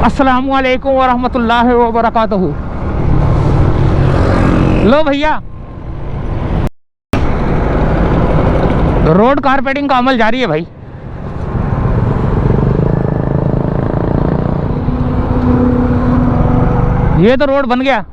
अस्सलामुअलैकुम वरहमतुल्लाहि वबरकातुहू। लो भैया, रोड कारपेटिंग का अमल जारी है भाई। ये तो रोड बन गया।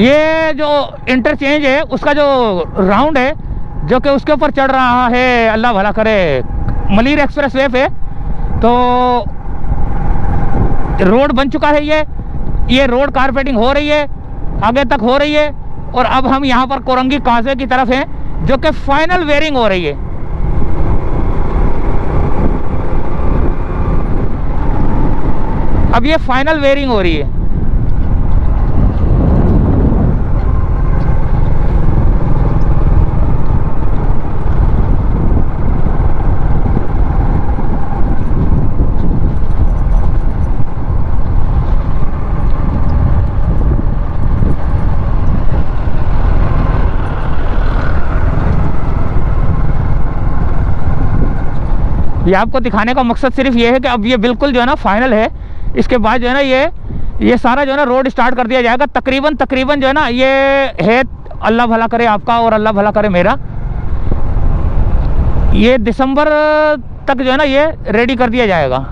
ये जो इंटरचेंज है उसका जो राउंड है जो कि उसके ऊपर चढ़ रहा है, अल्लाह भला करे, मलिर एक्सप्रेस वे पे, तो रोड बन चुका है। ये रोड कारपेटिंग हो रही है, आगे तक हो रही है। और अब हम यहाँ पर कोरंगी काजवे की तरफ हैं जो कि फाइनल वेयरिंग हो रही है। अब ये फाइनल वेयरिंग हो रही है। ये आपको दिखाने का मकसद सिर्फ ये है कि अब ये बिल्कुल जो है ना फाइनल है। इसके बाद जो है ना ये सारा जो है ना रोड स्टार्ट कर दिया जाएगा। तकरीबन जो है ना ये है, अल्लाह भला करे आपका और अल्लाह भला करे मेरा, ये दिसंबर तक जो है ना ये रेडी कर दिया जाएगा।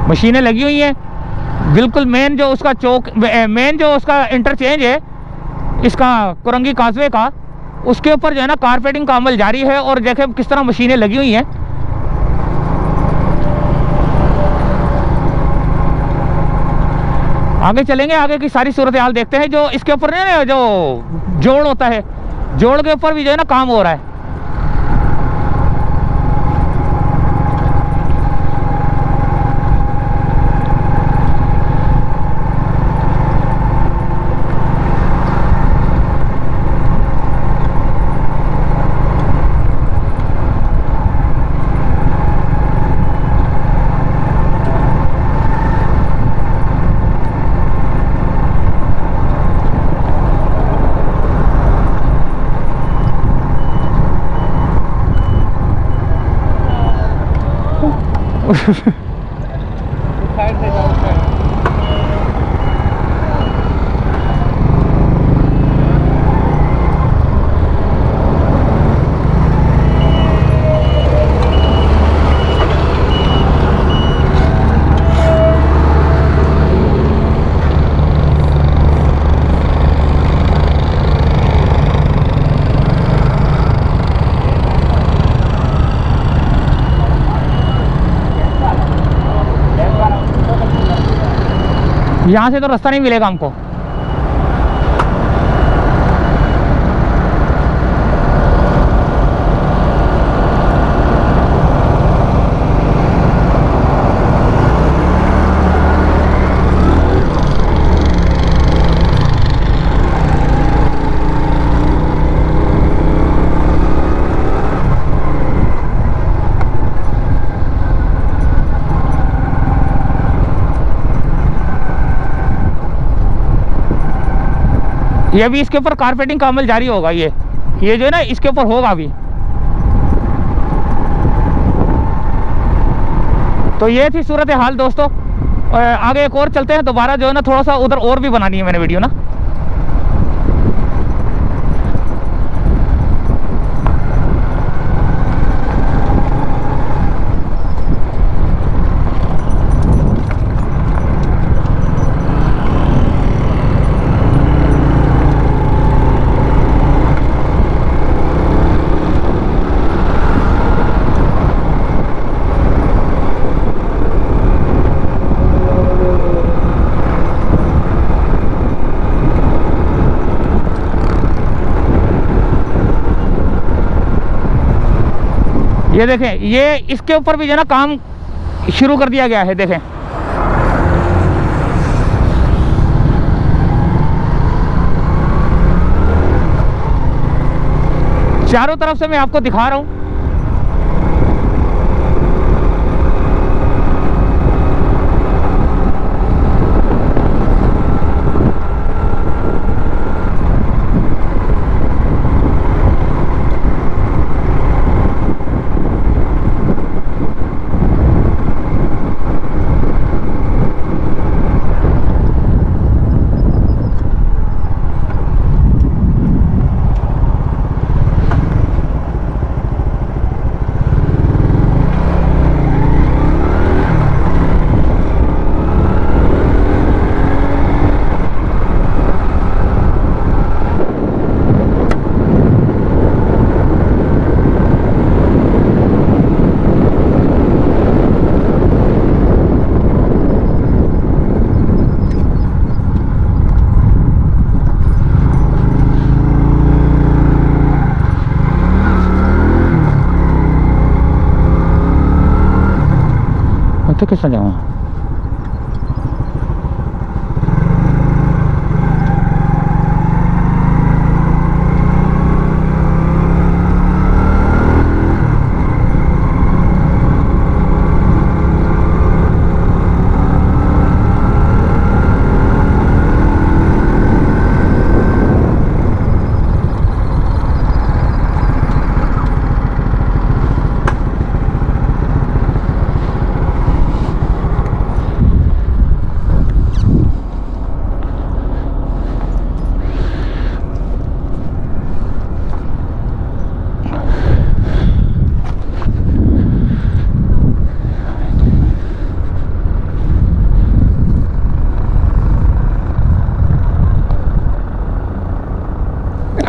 मशीनें लगी हुई हैं बिल्कुल। मेन जो उसका मेन जो उसका इंटरचेंज है इसका कोरंगी काजवे का, उसके ऊपर जो है ना कारपेटिंग का अमल जारी है। और देखें किस तरह मशीनें लगी हुई हैं। आगे चलेंगे, आगे की सारी सूरत हाल देखते हैं। जो इसके ऊपर ना जो जोड़ होता है, जोड़ के ऊपर भी जो है ना काम हो रहा है। साइड से जाओ, साइड। यहाँ से तो रास्ता नहीं मिलेगा हमको। ये भी इसके ऊपर कारपेटिंग का अमल जारी होगा। ये जो है ना इसके ऊपर होगा अभी। तो ये थी सूरत हाल दोस्तों। आगे एक और चलते हैं। दोबारा जो है ना थोड़ा सा उधर और भी बनानी है मैंने वीडियो ना। ये देखें, ये इसके ऊपर भी जो है ना काम शुरू कर दिया गया है। देखें चारों तरफ से मैं आपको दिखा रहा हूं। तो किस जाऊँ?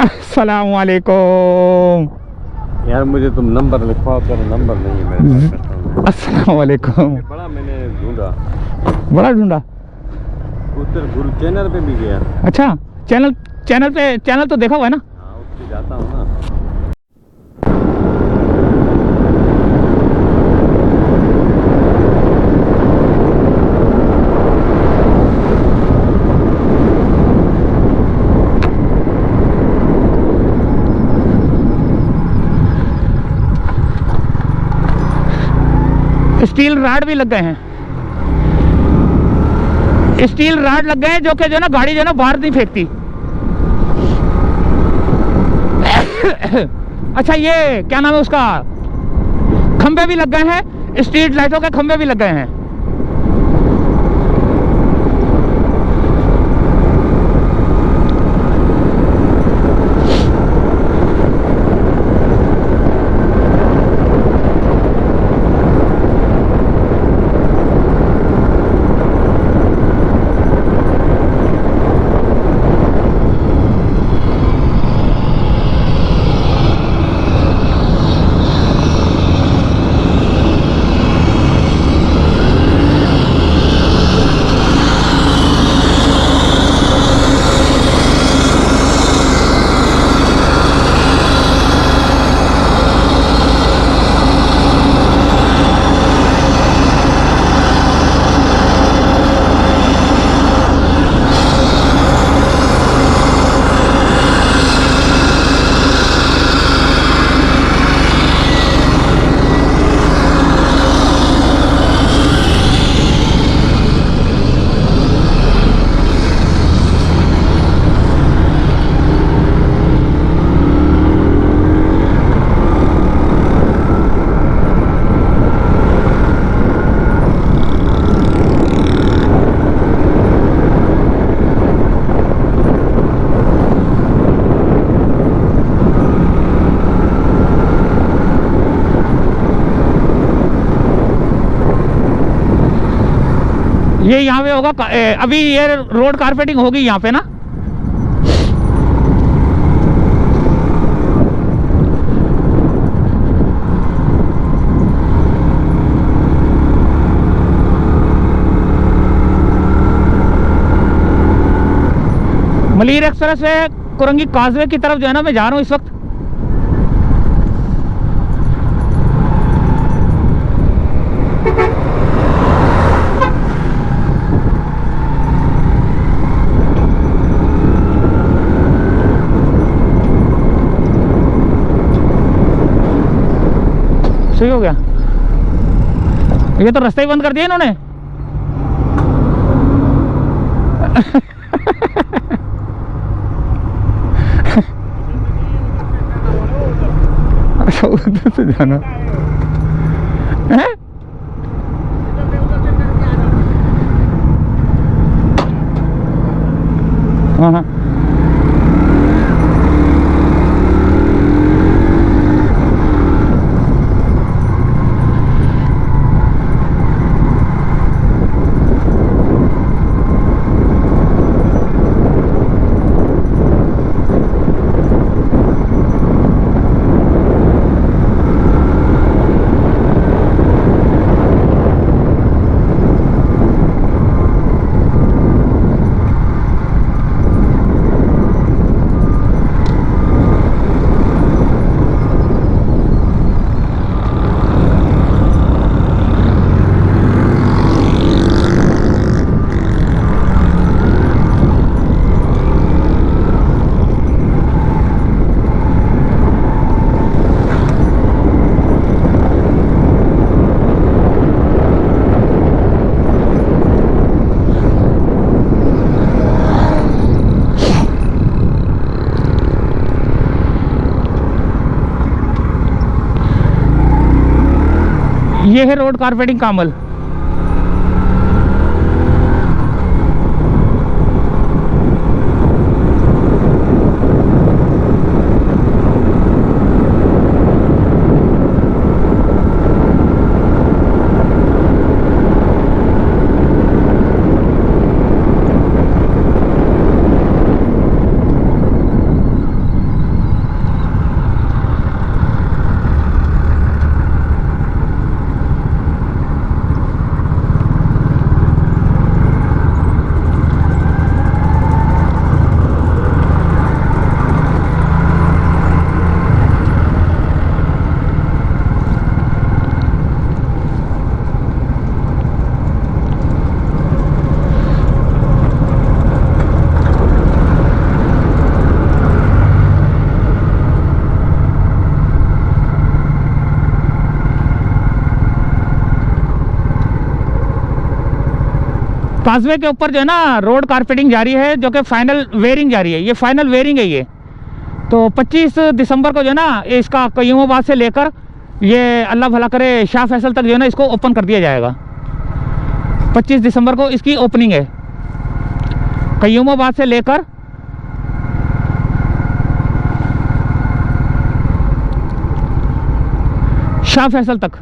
अस्सलाम वालेकुम यार, मुझे तुम नंबर लिखवाओ, तेरा नंबर नहीं है मेरे पास। अस्सलाम वालेकुम। बड़ा मैंने ढूंढा, बड़ा ढूंढा। उधर गुरु चैनल पे भी गया। अच्छा, चैनल तो देखा हुआ है ना? हाँ, उससे जाता हूँ ना। स्टील राड भी लग गए हैं, स्टील राड लग गए हैं जो कि जो है ना गाड़ी जो है ना बाहर नहीं फेंकती। अच्छा, ये क्या नाम है उसका, खंबे भी लग गए हैं, स्ट्रीट लाइटों के खंबे भी लग गए हैं। ये यहाँ पे होगा, अभी ये रोड कारपेटिंग होगी यहाँ पे ना। मलीर एक्सप्रेस वे कुरंगी काजवे की तरफ जो है ना मैं जा रहा हूँ इस वक्त। सही हो गया। ये तो रास्ता ही बंद कर दिया इन्होंने। अच्छा उधर से जाना है। हाँ हाँ ये है रोड कारपेटिंग का अमल। काजवे के ऊपर जो है ना रोड कारपेटिंग जारी है, जो कि फाइनल वेयरिंग जारी है। ये फाइनल वेयरिंग है ये। तो 25 दिसंबर को जो है ना इसका कयूमाबाद से लेकर ये अल्लाह भला करे शाह फैसल तक जो है ना इसको ओपन कर दिया जाएगा। 25 दिसंबर को इसकी ओपनिंग है, कयूमाबाद से लेकर शाह फैसल तक।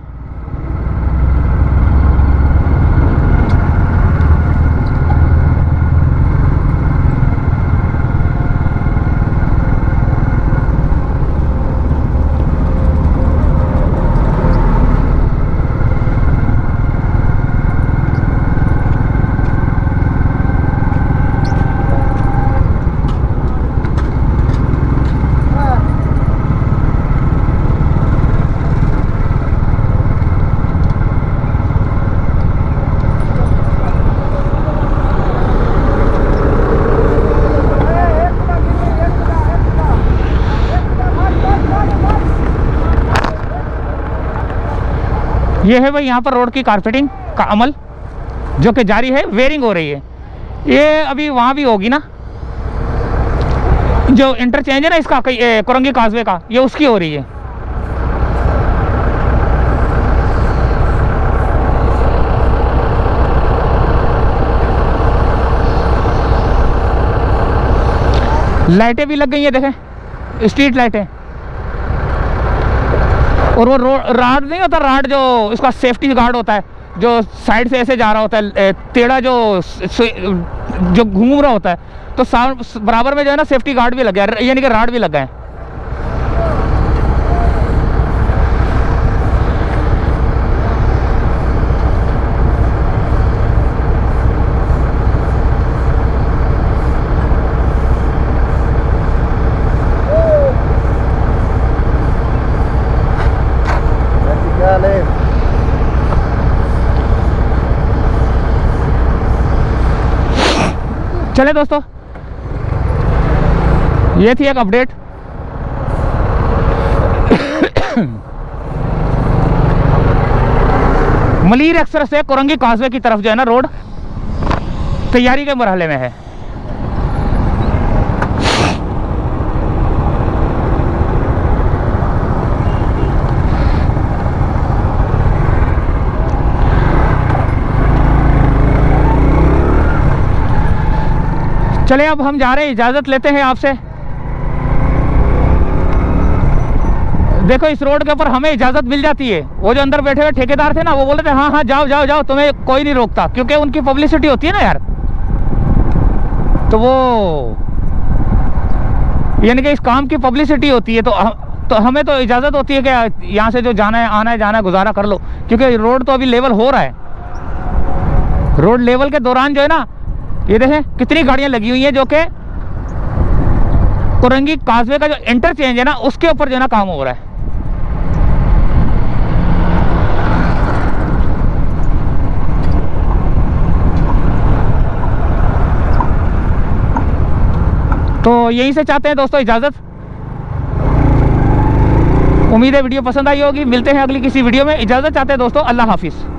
ये है भाई यहाँ पर रोड की कारपेटिंग का अमल जो कि जारी है, वेयरिंग हो रही है। ये अभी वहाँ भी होगी ना, जो इंटरचेंज है ना इसका कोरंगी काजवे का, ये उसकी हो रही है। लाइटें भी लग गई हैं, देखें स्ट्रीट लाइटें। और वो राड नहीं होता, राड जो इसका सेफ्टी गार्ड होता है, जो साइड से ऐसे जा रहा होता है, टेढ़ा जो घूम रहा होता है, तो बराबर में जो है ना सेफ्टी गार्ड भी लग गया, यानी कि राड भी लग गए। चले दोस्तों, ये थी एक अपडेट। मलीर एक्सप्रेस से कोरंगी काजवे की तरफ जो है ना रोड तैयारी के मरहले में है। चले अब हम जा रहे हैं, इजाज़त लेते हैं आपसे। देखो इस रोड के ऊपर हमें इजाज़त मिल जाती है। वो जो अंदर बैठे हुए ठेकेदार थे ना, वो बोलते थे हाँ हाँ जाओ जाओ जाओ, तुम्हें कोई नहीं रोकता, क्योंकि उनकी पब्लिसिटी होती है ना यार। तो वो यानी कि इस काम की पब्लिसिटी होती है, तो हमें तो इजाज़त होती है कि यहाँ से जो जाना है, आना है, जाना है, गुजारा कर लो, क्योंकि रोड तो अभी लेवल हो रहा है। रोड लेवल के दौरान जो है ना, ये देखें कितनी गाड़ियाँ लगी हुई हैं, जो कि कोरंगी काजवे का जो इंटरचेंज है ना, उसके ऊपर जो है ना काम हो रहा है। तो यहीं से चाहते हैं दोस्तों इजाज़त। उम्मीद है वीडियो पसंद आई होगी। मिलते हैं अगली किसी वीडियो में। इजाज़त चाहते हैं दोस्तों। अल्लाह हाफिज़।